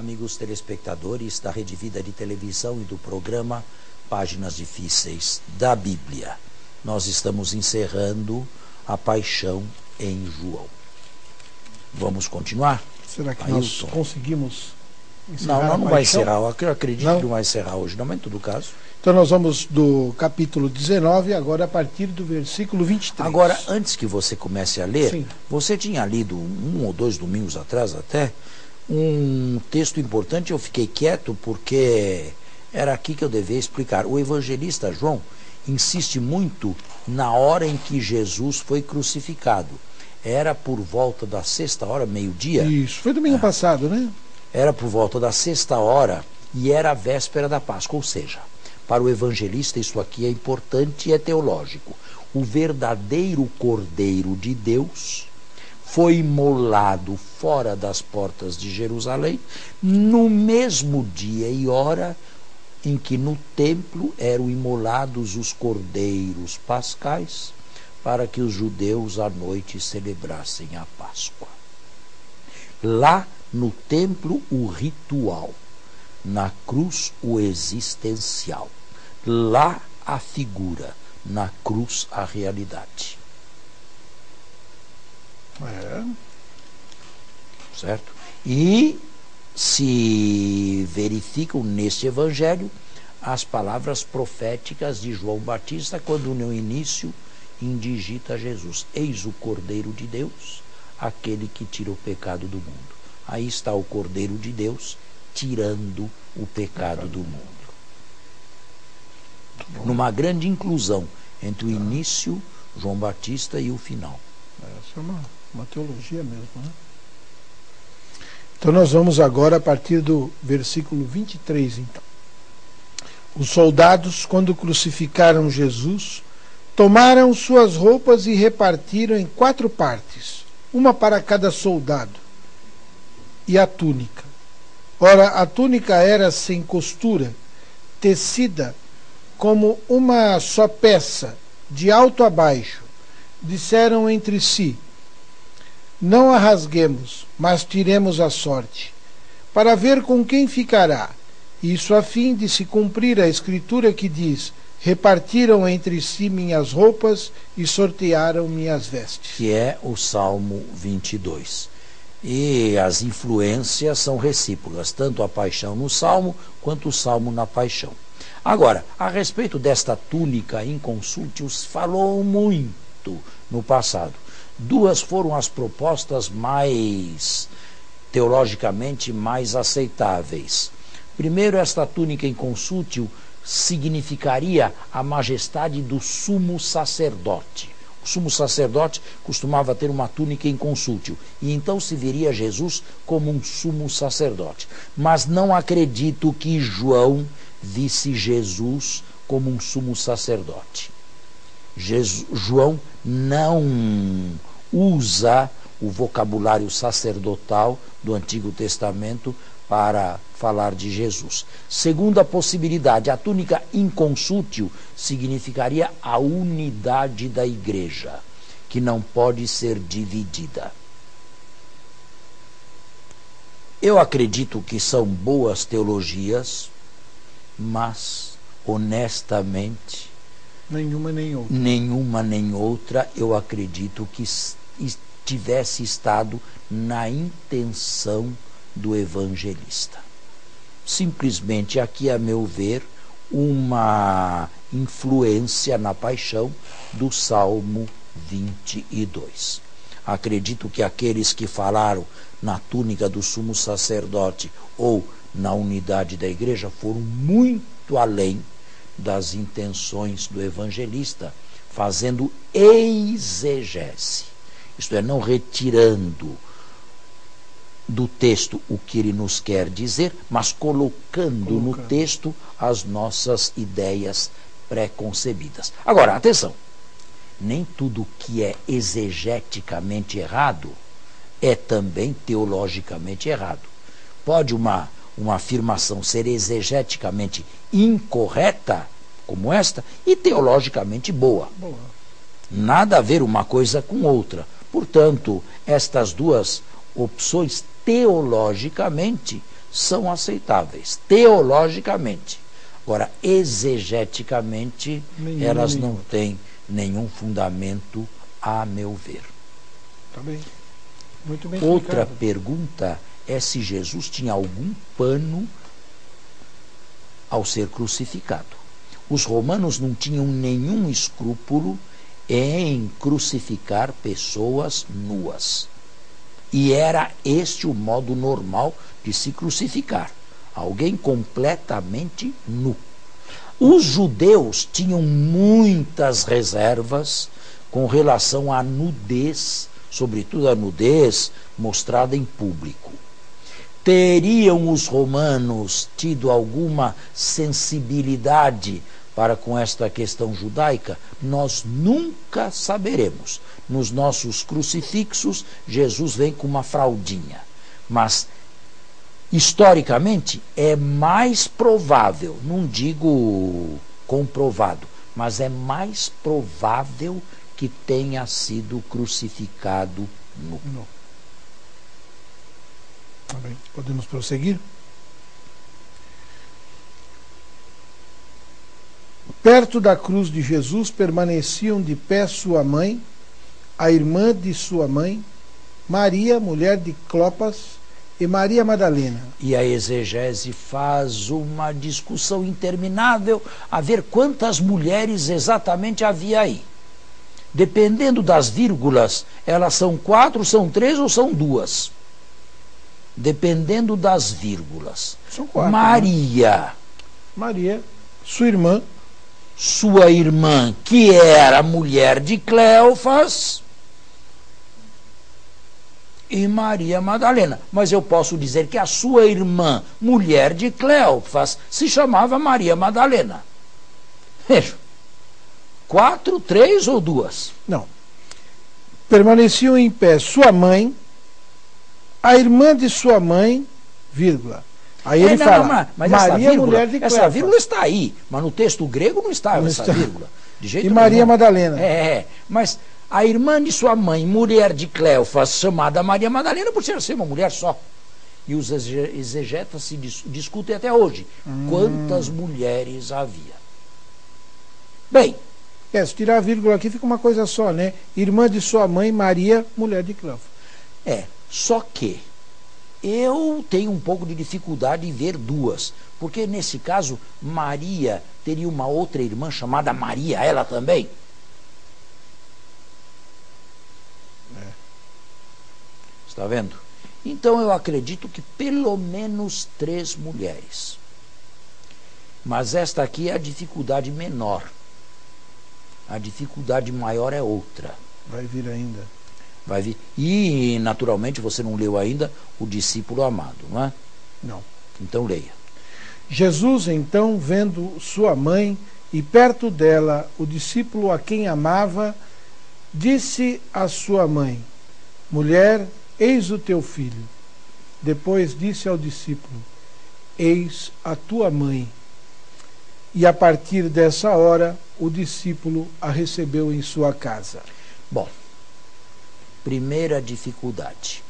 amigos telespectadores da Rede Vida de Televisão e do programa Páginas Difíceis da Bíblia. Nós estamos encerrando a paixão em João. Vamos continuar? Será que nós conseguimos encerrar? Não vai encerrar. Eu acredito que não vai encerrar hoje, não, mas em todo caso. Então nós vamos do capítulo 19, agora a partir do versículo 23. Agora, antes que você comece a ler, Sim. Você tinha lido 1 ou 2 domingos atrás até, um texto importante. Eu fiquei quieto porque era aqui que eu devia explicar. O evangelista João insiste muito na hora em que Jesus foi crucificado. Era por volta da 6ª, meio-dia. Isso, foi domingo passado, né? Era por volta da 6ª e era a véspera da Páscoa, ou seja, para o evangelista isso aqui é importante e é teológico. O verdadeiro Cordeiro de Deus foi imolado fora das portas de Jerusalém no mesmo dia e hora em que no templo eram imolados os cordeiros pascais para que os judeus à noite celebrassem a Páscoa. Lá no templo o ritual, na cruz o existencial. Lá a figura, na cruz a realidade. Certo? E se verificam neste evangelho as palavras proféticas de João Batista, quando no início indigita Jesus: eis o Cordeiro de Deus, aquele que tira o pecado do mundo. Aí está o Cordeiro de Deus tirando o pecado do mundo. Numa grande inclusão entre o início, João Batista, e o final. Essa é uma teologia mesmo, né? Então nós vamos agora a partir do versículo 23, então. Os soldados, quando crucificaram Jesus, tomaram suas roupas e repartiram em 4 partes, uma para cada soldado, e a túnica. Ora, a túnica era sem costura, tecida como uma só peça, de alto a baixo. Disseram entre si: não a rasguemos, mas tiremos a sorte, para ver com quem ficará. Isso a fim de se cumprir a escritura que diz: repartiram entre si minhas roupas e sortearam minhas vestes. Que é o Salmo 22. E as influências são recíprocas, tanto a paixão no Salmo, quanto o Salmo na paixão. Agora, a respeito desta túnica inconsúltius, falou muito no passado. 2 foram as propostas mais, teologicamente, mais aceitáveis. Primeiro, esta túnica inconsútil significaria a majestade do sumo sacerdote. O sumo sacerdote costumava ter uma túnica inconsútil, e então se veria Jesus como um sumo sacerdote. Mas não acredito que João visse Jesus como um sumo sacerdote. João não usa o vocabulário sacerdotal do Antigo Testamento para falar de Jesus. Segunda possibilidade, a túnica inconsútil significaria a unidade da igreja, que não pode ser dividida. Eu acredito que são boas teologias, mas, honestamente, nenhuma nem outra, eu acredito que tivesse estado na intenção do evangelista. Simplesmente aqui, a meu ver, uma influência na paixão do Salmo 22. Acredito que aqueles que falaram na túnica do sumo sacerdote ou na unidade da igreja foram muito além das intenções do evangelista, fazendo exegese, isto é, não retirando do texto o que ele nos quer dizer, mas colocando no texto as nossas ideias pré-concebidas. Agora, atenção, nem tudo que é exegeticamente errado é também teologicamente errado. Pode uma afirmação ser exegeticamente incorreta, como esta, e teologicamente boa. Nada a ver uma coisa com outra. Portanto, estas duas opções teologicamente são aceitáveis, teologicamente. Agora, exegeticamente, elas não têm nenhum fundamento, a meu ver. Tá bem. Muito bem Outra explicado. pergunta é se Jesus tinha algum pano ao ser crucificado. Os romanos não tinham nenhum escrúpulo em crucificar pessoas nuas. E era este o modo normal de se crucificar. Alguém completamente nu. Os judeus tinham muitas reservas com relação à nudez, sobretudo a nudez mostrada em público. Teriam os romanos tido alguma sensibilidade para com esta questão judaica? Nós nunca saberemos. Nos nossos crucifixos, Jesus vem com uma fraldinha. Mas, historicamente, é mais provável, não digo comprovado, mas é mais provável que tenha sido crucificado nu. Não. Tá bem. Podemos prosseguir? Perto da cruz de Jesus permaneciam de pé sua mãe, a irmã de sua mãe, Maria, mulher de Clopas, e Maria Madalena. E a exegese faz uma discussão interminável a ver quantas mulheres exatamente havia aí. Dependendo das vírgulas, elas são 4, são 3 ou são 2. Dependendo das vírgulas. São 4. Maria, Né? Maria, sua irmã, que era mulher de Cleofas, e Maria Madalena. Mas eu posso dizer que a sua irmã, mulher de Cleofas, se chamava Maria Madalena. Veja, 4, 3 ou 2? não. Permaneciam em pé sua mãe, a irmã de sua mãe, vírgula. Aí ele fala, mas Maria, mulher de Cleofas. essa vírgula está aí, mas no texto grego não está essa vírgula. De jeito E nenhum. Maria Madalena. Mas a irmã de sua mãe, mulher de Cleofas, chamada Maria Madalena, por ser uma mulher só. E os exegetas se discutem até hoje. Quantas mulheres havia? Bem, Se tirar a vírgula aqui fica uma coisa só, né? Irmã de sua mãe, Maria, mulher de Cleofas. só que eu tenho um pouco de dificuldade em ver 2, porque nesse caso Maria teria uma outra irmã chamada Maria, ela também. Está vendo? Então eu acredito que pelo menos 3 mulheres. Mas esta aqui é a dificuldade menor. A dificuldade maior é outra. Vai vir ainda. Vai vir. E, naturalmente, você não leu ainda o discípulo amado, não é? Não. Então leia. Jesus, então, vendo sua mãe e perto dela o discípulo a quem amava, disse à sua mãe: Mulher, eis o teu filho. Depois disse ao discípulo: Eis a tua mãe. E a partir dessa hora, o discípulo a recebeu em sua casa. Bom, primeira dificuldade.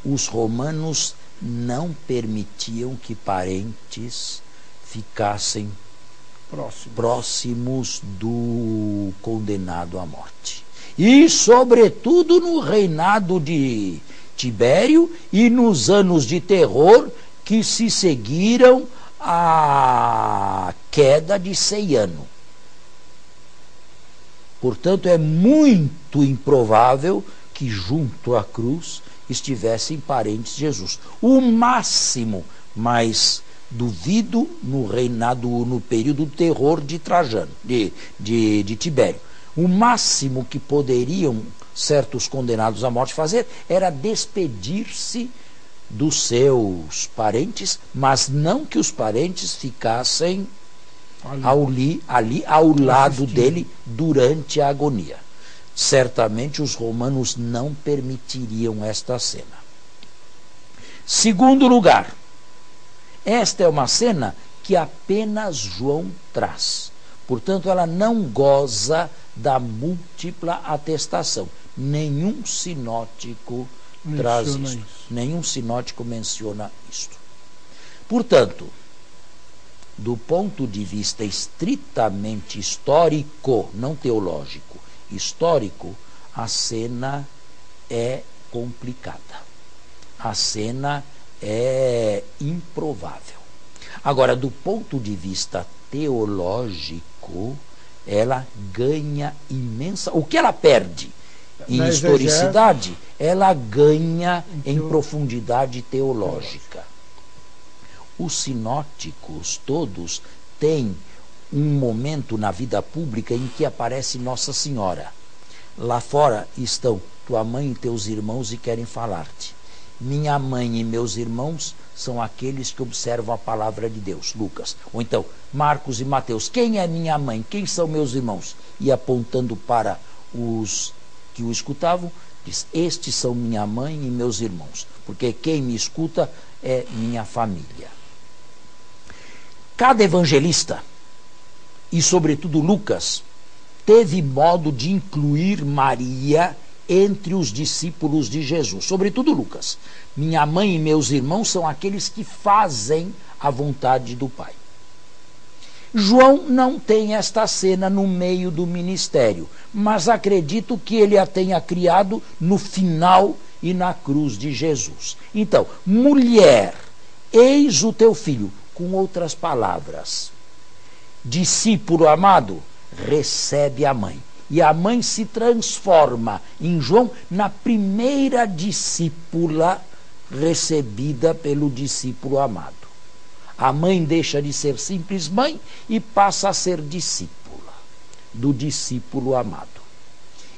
Os romanos não permitiam que parentes ficassem próximos do condenado à morte. E, sobretudo, no reinado de Tibério e nos anos de terror que se seguiram à queda de Seiano. Portanto, é muito improvável que junto à cruz estivessem parentes de Jesus. O máximo, mas duvido, no reinado, no período do terror de Trajano, de Tibério. O máximo que poderiam certos condenados à morte fazer era despedir-se dos seus parentes, mas não que os parentes ficassem ali ao lado dele durante a agonia. Certamente os romanos não permitiriam esta cena. Segundo lugar, esta é uma cena que apenas João traz. Portanto, ela não goza da múltipla atestação. Nenhum sinótico traz Menciona isso. isso. Nenhum sinótico menciona isto. Portanto, do ponto de vista estritamente histórico, não teológico, histórico, a cena é complicada. A cena é improvável. Agora, do ponto de vista teológico, ela ganha imensa... O que ela perde em Na historicidade, ela ganha em Teo- profundidade teológica. Os sinóticos todos têm um momento na vida pública em que aparece Nossa Senhora. Lá fora estão tua mãe e teus irmãos e querem falar-te. Minha mãe e meus irmãos são aqueles que observam a palavra de Deus, Lucas. Ou então, Marcos e Mateus, quem é minha mãe? Quem são meus irmãos? E apontando para os que o escutavam, diz, estes são minha mãe e meus irmãos, porque quem me escuta é minha família. Cada evangelista, e sobretudo Lucas, teve modo de incluir Maria entre os discípulos de Jesus, sobretudo Lucas. Minha mãe e meus irmãos são aqueles que fazem a vontade do Pai. João não tem esta cena no meio do ministério, mas acredito que ele a tenha criado no final e na cruz de Jesus. Então, mulher, eis o teu filho. Com outras palavras, discípulo amado, recebe a mãe. E a mãe se transforma em João na primeira discípula recebida pelo discípulo amado. A mãe deixa de ser simples mãe e passa a ser discípula do discípulo amado.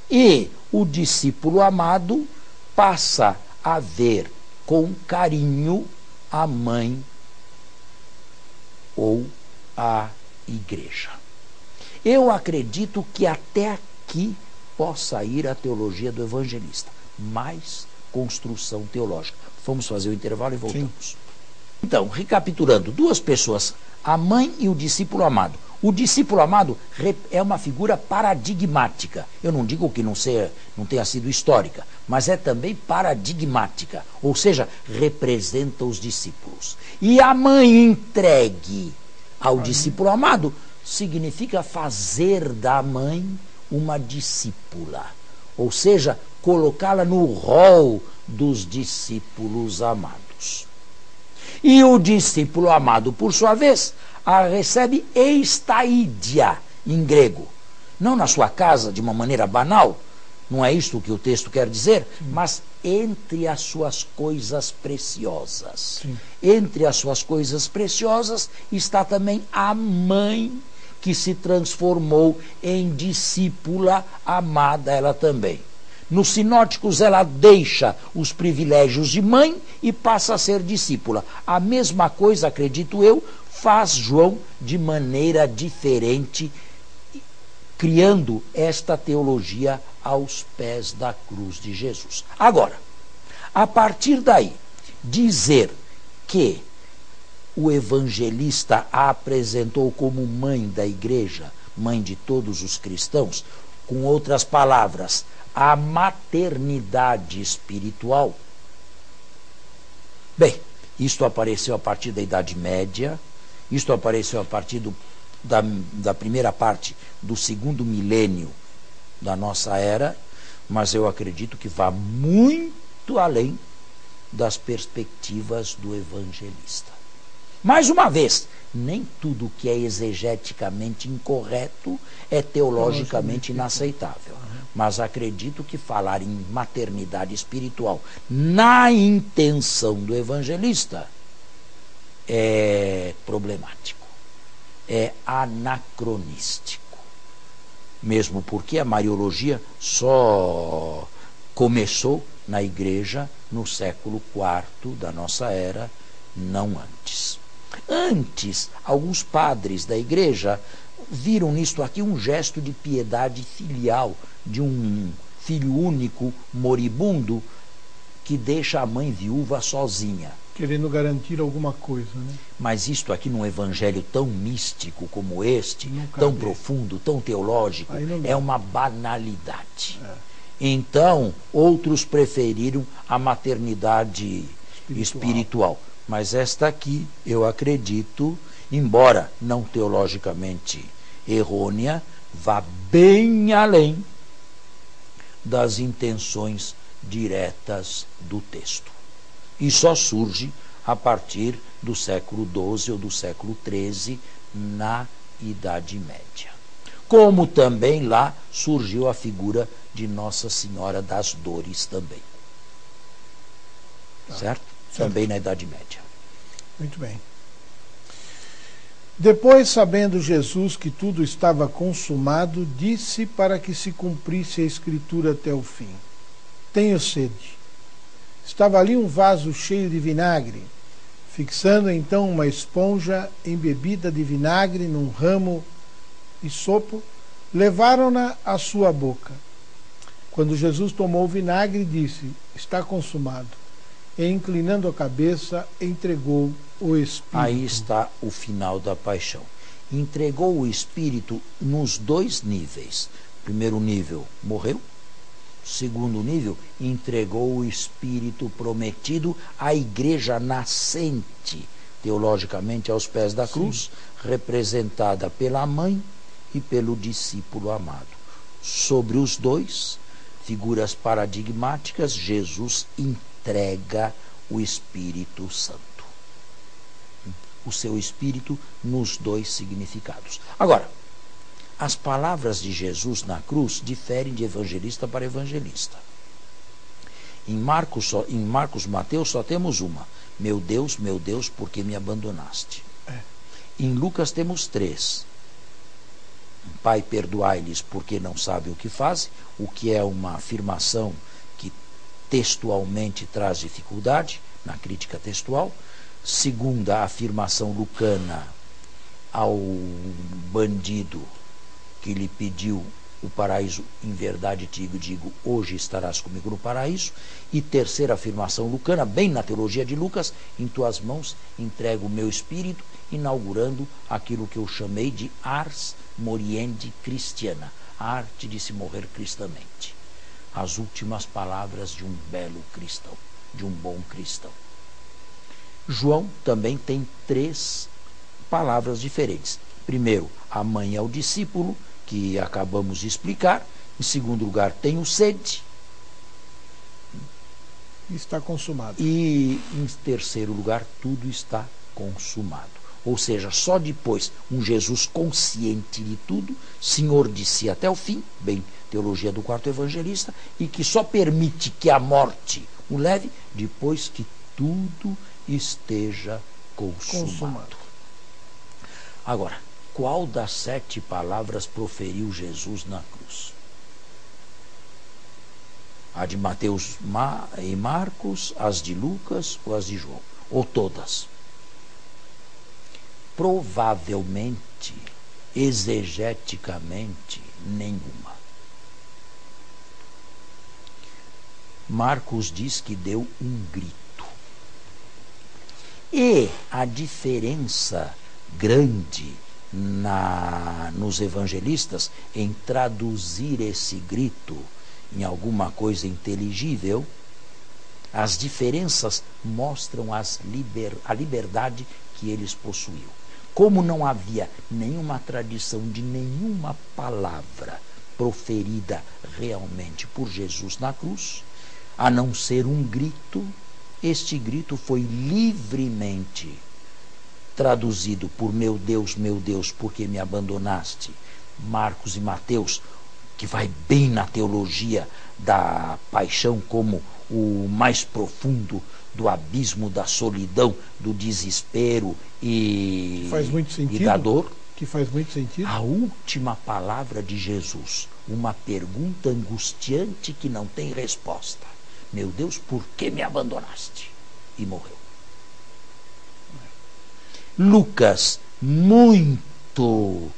E o discípulo amado passa a ver com carinho a mãe ou a igreja. Eu acredito que até aqui possa ir a teologia do evangelista, mais construção teológica. Vamos fazer o intervalo e voltamos. Sim. Então, recapitulando, duas pessoas, a mãe e o discípulo amado. O discípulo amado é uma figura paradigmática. Eu não digo que não tenha sido histórica, mas é também paradigmática, ou seja, representa os discípulos. E a mãe entregue ao discípulo amado significa fazer da mãe uma discípula, ou seja, colocá-la no rol dos discípulos amados. E o discípulo amado, por sua vez, a recebe estaidia, em grego. Não na sua casa, de uma maneira banal, não é isto que o texto quer dizer, mas entre as suas coisas preciosas. Sim. Entre as suas coisas preciosas está também a mãe, que se transformou em discípula amada ela também. Nos sinóticos ela deixa os privilégios de mãe e passa a ser discípula. A mesma coisa, acredito eu, faz João de maneira diferente, criando esta teologia aos pés da cruz de Jesus. Agora, a partir daí, dizer que o evangelista a apresentou como mãe da igreja, mãe de todos os cristãos, com outras palavras, a maternidade espiritual. Bem, isto apareceu a partir da Idade Média, isto apareceu a partir da primeira parte do segundo milênio da nossa era, mas eu acredito que vá muito além das perspectivas do evangelista. Mais uma vez, nem tudo que é exegeticamente incorreto é teologicamente inaceitável. Mas acredito que falar em maternidade espiritual na intenção do evangelista é problemático, é anacronístico. Mesmo porque a Mariologia só começou na igreja no século IV da nossa era, não antes. Antes, alguns padres da igreja viram nisto aqui um gesto de piedade filial, de um filho único moribundo que deixa a mãe viúva sozinha. Querendo garantir alguma coisa, né? Mas isto aqui num evangelho tão místico como este, tão profundo, tão teológico, é uma banalidade. Então, outros preferiram a maternidade espiritual. Mas esta aqui, eu acredito, embora não teologicamente errônea, vá bem além das intenções diretas do texto. E só surge a partir do século XII ou do século XIII, na Idade Média. Como também lá surgiu a figura de Nossa Senhora das Dores também. Certo? Também na Idade Média. Muito bem. Depois, sabendo Jesus que tudo estava consumado, disse para que se cumprisse a Escritura até o fim: tenho sede. Estava ali um vaso cheio de vinagre. Fixando então uma esponja embebida de vinagre num ramo de sopo, levaram-na à sua boca. Quando Jesus tomou o vinagre, disse: está consumado. E, inclinando a cabeça, entregou o Espírito. Aí está o final da paixão. Entregou o Espírito nos dois níveis. Primeiro nível, morreu. Segundo nível, entregou o Espírito prometido à igreja nascente, teologicamente aos pés da cruz, representada pela mãe e pelo discípulo amado. Sobre os dois, figuras paradigmáticas, Jesus entrega o Espírito Santo. O seu Espírito nos dois significados. Agora, as palavras de Jesus na cruz diferem de evangelista para evangelista. Em Marcos, Mateus, só temos uma: meu Deus, por que me abandonaste? Em Lucas temos 3. Pai, perdoai-lhes porque não sabem o que fazem, o que é uma afirmação que textualmente traz dificuldade na crítica textual. Segunda, a afirmação lucana ao bandido que lhe pediu o paraíso: em verdade te digo, hoje estarás comigo no paraíso. E terceira afirmação lucana, bem na teologia de Lucas: em tuas mãos entrego o meu espírito, inaugurando aquilo que eu chamei de ars moriendi christiana, a arte de se morrer cristamente. As últimas palavras de um belo cristão, de um bom cristão. João também tem 3 palavras diferentes. Primeiro, a mãe ao discípulo, que acabamos de explicar. Em segundo lugar, tenho sede. Está consumado. E em terceiro lugar, tudo está consumado. Ou seja, só depois, um Jesus consciente de tudo, Senhor de si até o fim, bem, teologia do quarto evangelista, e que só permite que a morte o leve depois que tudo esteja consumado. Agora, qual das 7 palavras proferiu Jesus na cruz? A de Mateus e Marcos, as de Lucas ou as de João? Ou todas? Provavelmente, exegeticamente, nenhuma. Marcos diz que deu um grito. E a diferença grande nos evangelistas em traduzir esse grito em alguma coisa inteligível, as diferenças mostram a liberdade que eles possuíam. Como não havia nenhuma tradição de nenhuma palavra proferida realmente por Jesus na cruz, a não ser um grito, este grito foi livremente traduzido por meu Deus, por que me abandonaste? Marcos e Mateus, que vai bem na teologia da paixão como o mais profundo do abismo da solidão, do desespero e da dor. Que faz muito sentido. A última palavra de Jesus, uma pergunta angustiante que não tem resposta: meu Deus, por que me abandonaste? E morreu. Lucas, muito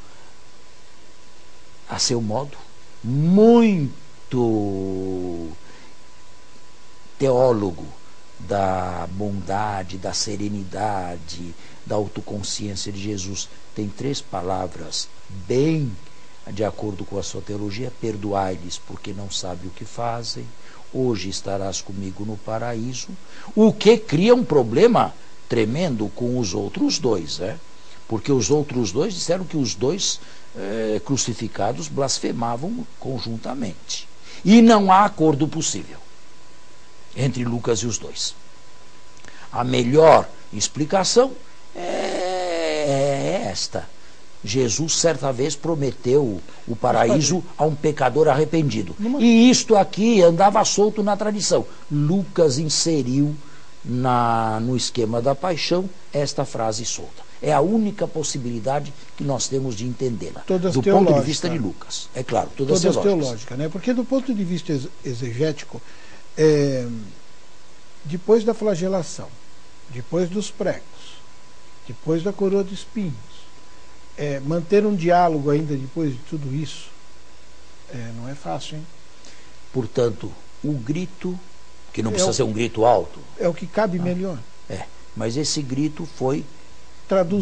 a seu modo, muito teólogo da bondade, da serenidade, da autoconsciência de Jesus, tem 3 palavras bem de acordo com a sua teologia, perdoai-lhes porque não sabem o que fazem, hoje estarás comigo no paraíso, o que cria um problema tremendo com os outros dois, porque os outros dois disseram que os dois crucificados blasfemavam conjuntamente. E não há acordo possível entre Lucas e os dois. A melhor explicação é esta. Jesus certa vez prometeu o paraíso a um pecador arrependido. E isto aqui andava solto na tradição. Lucas inseriu no esquema da paixão esta frase solta. É a única possibilidade que nós temos de entendê-la. Do ponto de vista de Lucas. É claro, todas teológicas, né? Porque do ponto de vista exegético, depois da flagelação, depois dos pregos, depois da coroa de espinhos, manter um diálogo ainda depois de tudo isso, não é fácil, hein? Portanto, o grito, que não precisa ser um grito alto. É o que cabe melhor. Mas esse grito foi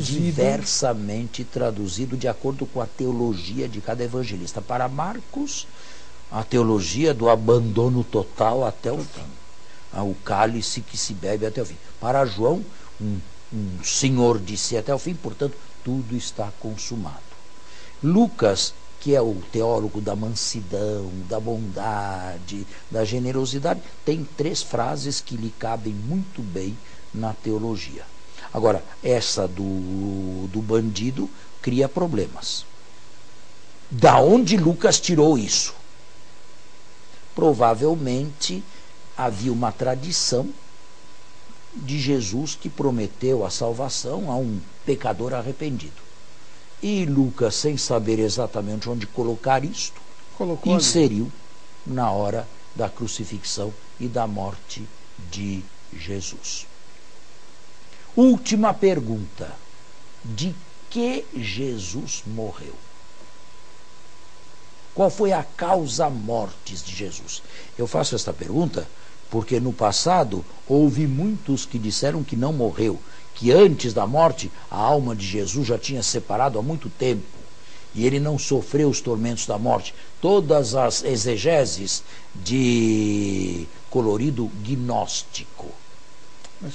diversamente traduzido de acordo com a teologia de cada evangelista. Para Marcos, a teologia do abandono total até o fim. O cálice que se bebe até o fim. Para João, um senhor disse até o fim, portanto, tudo está consumado. Lucas, que é o teólogo da mansidão, da bondade, da generosidade, tem 3 frases que lhe cabem muito bem na teologia. Agora, essa do bandido cria problemas. Da onde Lucas tirou isso? Provavelmente havia uma tradição de Jesus que prometeu a salvação a um pecador arrependido. E Lucas, sem saber exatamente onde colocar isto, inseriu na hora da crucifixão e da morte de Jesus. Última pergunta: de que Jesus morreu? Qual foi a causa mortis de Jesus? Eu faço esta pergunta porque no passado houve muitos que disseram que não morreu, que antes da morte a alma de Jesus já tinha separado há muito tempo e ele não sofreu os tormentos da morte. Todas as exegeses de colorido gnóstico. Mas,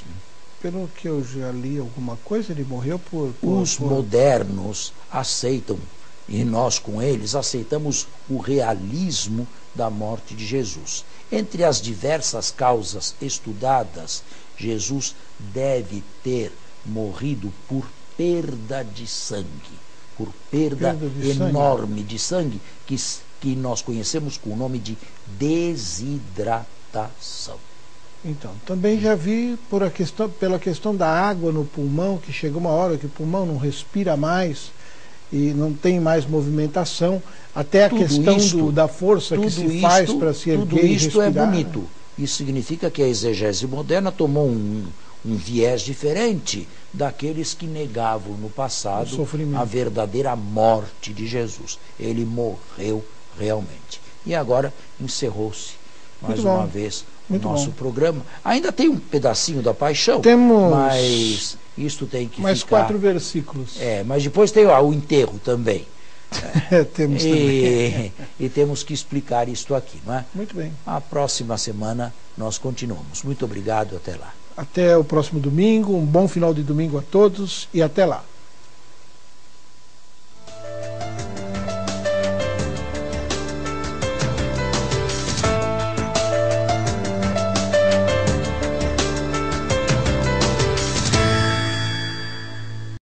pelo que eu já li alguma coisa, ele morreu Os modernos aceitam, e nós com eles aceitamos o realismo da morte de Jesus. Entre as diversas causas estudadas, Jesus deve ter morrido por perda de sangue, por perda enorme de sangue, que nós conhecemos com o nome de desidratação. Então, também já vi pela questão da água no pulmão, que chega uma hora que o pulmão não respira mais e não tem mais movimentação, até a questão da força que se faz para se erguer e respirar. Tudo isto é bonito. Isso significa que a exegese moderna tomou um viés diferente daqueles que negavam no passado a verdadeira morte de Jesus. Ele morreu realmente. E agora encerrou-se mais uma vez o nosso programa. Ainda tem um pedacinho da paixão, mas isto tem que mais ficar... 4 versículos. Mas depois tem o enterro também. Temos também. E temos que explicar isto aqui, não é? Muito bem. A próxima semana nós continuamos. Muito obrigado, até lá. Até o próximo domingo, um bom final de domingo a todos e até lá.